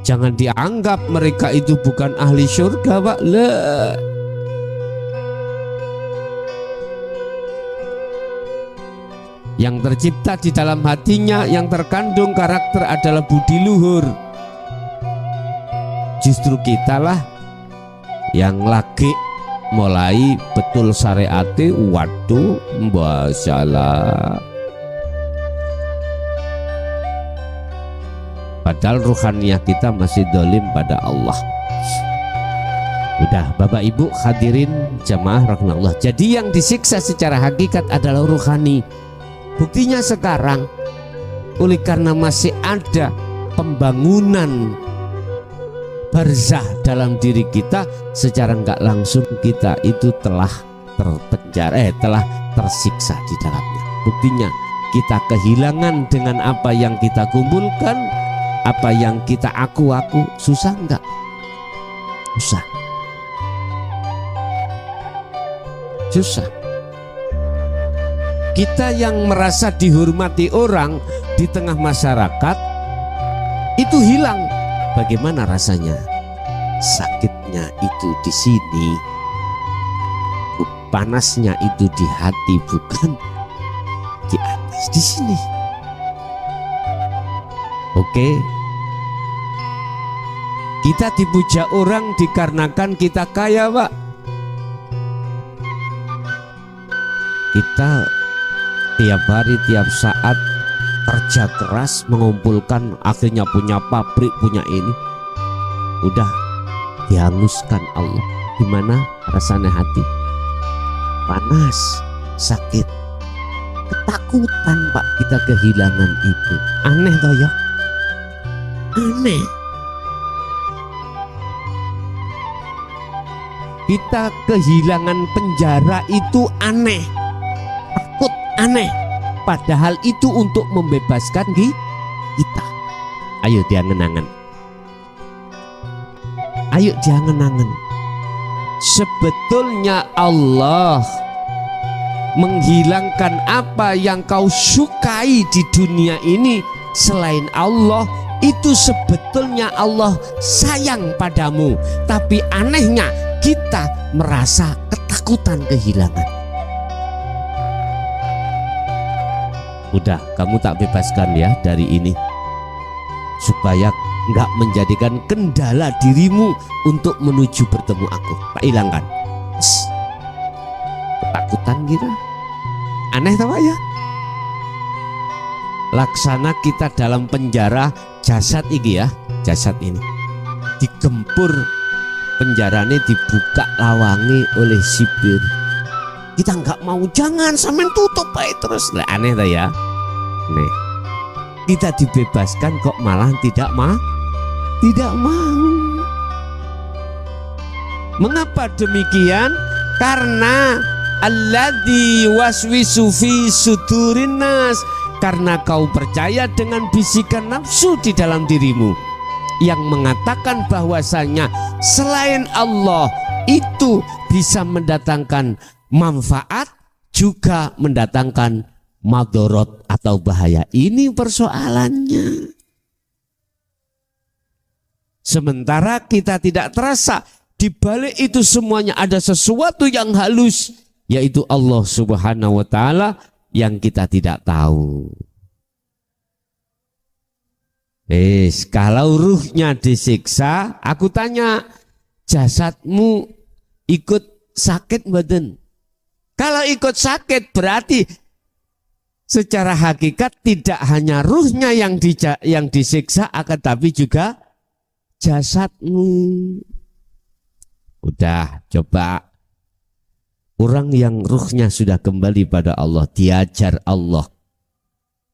Jangan dianggap mereka itu bukan ahli surga, Pak. Yang tercipta di dalam hatinya, yang terkandung karakter adalah budi luhur. Justru kitalah yang lagi mulai betul syariate, waduh, masalah. Padahal ruhaniyah kita masih dolim pada Allah. Udah, Bapak Ibu hadirin jamaah rahmatullah. Jadi yang disiksa secara hakikat adalah ruhani. Buktinya sekarang, oleh karena masih ada pembangunan barzah dalam diri kita, secara nggak langsung kita itu telah terpenjara, telah tersiksa di dalamnya. Buktinya kita kehilangan dengan apa yang kita kumpulkan, apa yang kita aku susah nggak? Susah. Kita yang merasa dihormati orang di tengah masyarakat itu hilang. Bagaimana rasanya? Sakitnya itu di sini, panasnya itu di hati, bukan di atas, di sini. Oke, kita dipuja orang dikarenakan kita kaya, Pak. Kita tiap hari, tiap saat kerja keras mengumpulkan, akhirnya punya pabrik, punya ini. Udah dihanguskan Allah. Gimana rasanya hati? Panas, sakit, ketakutan, Pak, kita kehilangan itu. Aneh toh ya? Aneh. Kita kehilangan penjara itu aneh. Takut, aneh. Padahal itu untuk membebaskan kita. Ayo diangen-angen. Ayo diangen-angen. Sebetulnya Allah menghilangkan apa yang kau sukai di dunia ini selain Allah, itu sebetulnya Allah sayang padamu. Tapi anehnya kita merasa ketakutan kehilangan. Udah, kamu tak bebaskan ya dari ini, supaya nggak menjadikan kendala dirimu untuk menuju bertemu aku. Tak hilangkan. Ketakutan kita. Aneh tau ya? Laksana kita dalam penjara jasad ini ya, jasad ini digempur, penjaranya dibuka lawangi oleh sipir. Kita nggak mau, jangan sampean tutup baik terus. Nah, aneh tak ya? Nih, kita dibebaskan kok malah tidak mau. Mengapa demikian? Karena alladzi waswisu fi sudurin nas, karena kau percaya dengan bisikan nafsu di dalam dirimu yang mengatakan bahwasanya selain Allah itu bisa mendatangkan manfaat, juga mendatangkan madorot atau bahaya. Ini persoalannya. Sementara kita tidak terasa, di balik itu semuanya ada sesuatu yang halus, yaitu Allah Subhanahu wa Ta'ala yang kita tidak tahu. Kalau ruhnya disiksa, aku tanya, jasadmu ikut sakit badan? Kalau ikut sakit berarti secara hakikat tidak hanya ruhnya yang disiksa, akan tapi juga jasadmu. Udah, coba orang yang ruhnya sudah kembali pada Allah, diajar Allah,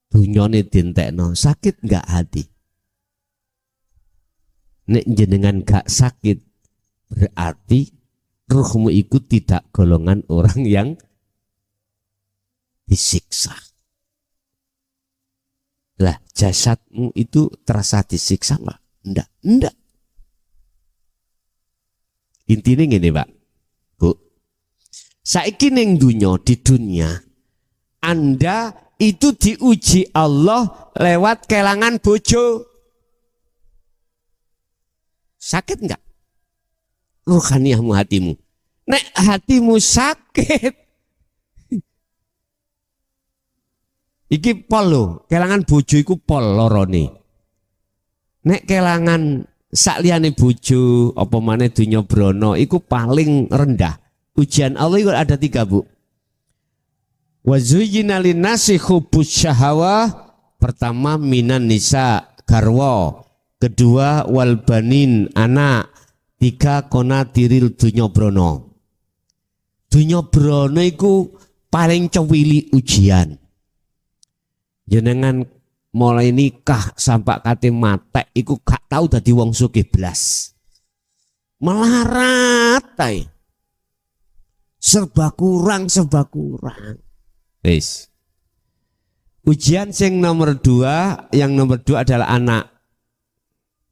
dunyane dintekno, sakit enggak hati? Nek jenengan gak sakit, berarti ruhmu ikut tidak golongan orang yang disiksa. Lah, jasadmu itu terasa disiksa enggak? Enggak. Intinya gini, Pak, Bu. Saiki ning dunya, di dunia, Anda itu diuji Allah lewat kelangan bojo. Sakit enggak? Ruhaniyahmu hatimu. Nek hatimu sakit, iki pol lho, kelangan bojo iku pol lorone. Nek kelangan sakliyane bojo apa maneh donya brana iku paling rendah. Ujian Allah itu ada 3, Bu. Wa zuyyina linnasi hubbus syahawah. Pertama minan nisa garwa, kedua wal banin anak, 3 konatiril dunya brana. Dunya brana iku paling cewili ujian. Jenengan mulai nikah sampai kate matek iku gak tau dadi wong sugih blas. Melarat ae. Serba kurang. Wis. Ujian sing nomor 2, yang nomor 2 adalah anak.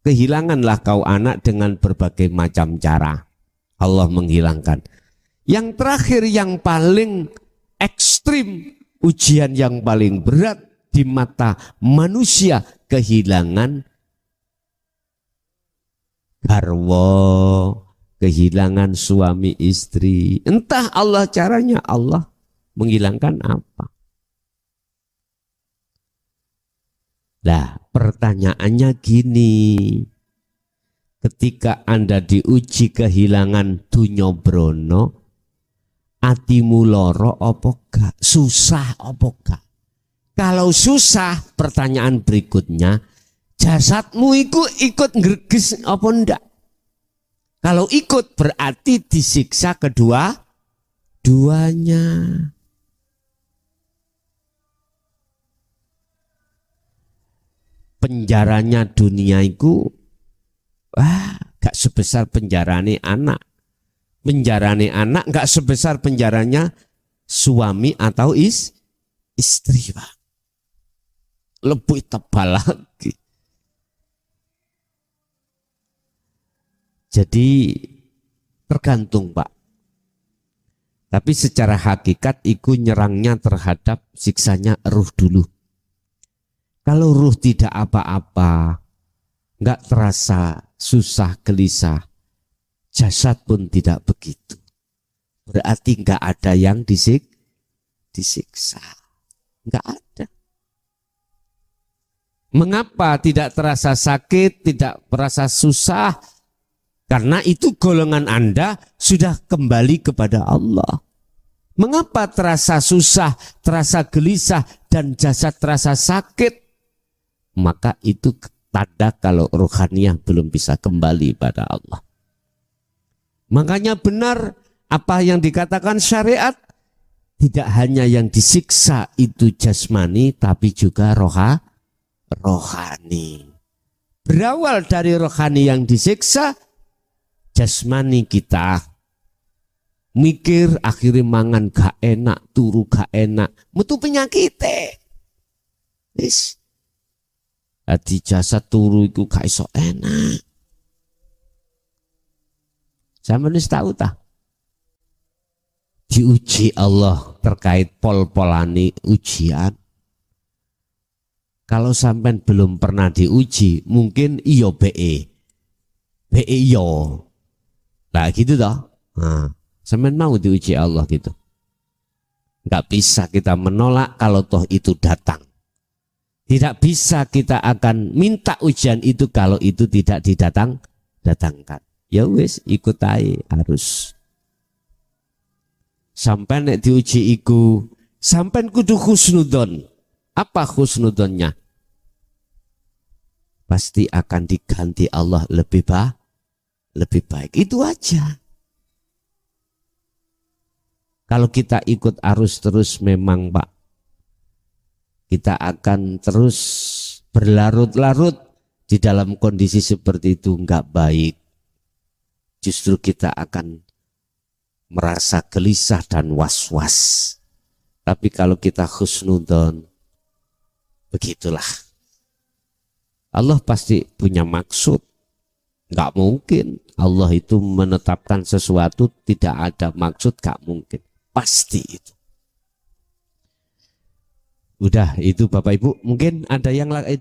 Kehilanganlah kau anak dengan berbagai macam cara. Allah menghilangkan. Yang terakhir yang paling ekstrim, ujian yang paling berat di mata manusia, kehilangan garwa, kehilangan suami istri. Entah Allah caranya, Allah menghilangkan apa. Nah, pertanyaannya gini, ketika Anda diuji kehilangan dunya brana, atimu loro apa gak? Susah apa gak? Kalau susah, pertanyaan berikutnya, jasadmu ikut ngreges apa ndak? Kalau ikut berarti disiksa duanya. Penjaranya dunia itu gak sebesar penjarane anak. Penjarane anak gak sebesar penjaranya suami atau istri, Pak. Lebih tebal lagi. Jadi tergantung, Pak. Tapi secara hakikat iku nyerangnya terhadap siksanya ruh dulu. Kalau ruh tidak apa-apa, nggak terasa susah gelisah, jasad pun tidak begitu. Berarti nggak ada yang disiksa, nggak ada. Mengapa tidak terasa sakit, tidak terasa susah? Karena itu golongan Anda sudah kembali kepada Allah. Mengapa terasa susah, terasa gelisah, dan jasad terasa sakit? Maka itu tanda kalau rohaniah belum bisa kembali pada Allah. Makanya benar apa yang dikatakan syariat, tidak hanya yang disiksa itu jasmani, tapi juga rohani. Berawal dari rohani yang disiksa, jasmani kita mikir akhirnya mangan gak enak, turu gak enak, metu penyakit. Di jasad turu iku gak iso enak. Sampeyan wis tahu ta? Diuji Allah terkait pol-polani ujian. Kalau sampean belum pernah diuji, mungkin iyo BE iyo. Nah gitu toh. Nah, sampean mau diuji Allah gitu. Enggak bisa kita menolak kalau toh itu datang. Tidak bisa kita akan minta ujian itu kalau itu tidak datangkan. Ya wis ikut aja harus. Sampai nek diuji iku, sampai kudu husnudon. Apa husnudonnya? Pasti akan diganti Allah lebih baik. Itu aja. Kalau kita ikut arus terus memang, Pak, kita akan terus berlarut-larut di dalam kondisi seperti itu, enggak baik. Justru kita akan merasa gelisah dan was-was. Tapi kalau kita husnudon, begitulah. Allah pasti punya maksud. Enggak mungkin Allah itu menetapkan sesuatu tidak ada maksud, enggak mungkin. Pasti itu. Udah itu Bapak Ibu, mungkin ada yang lain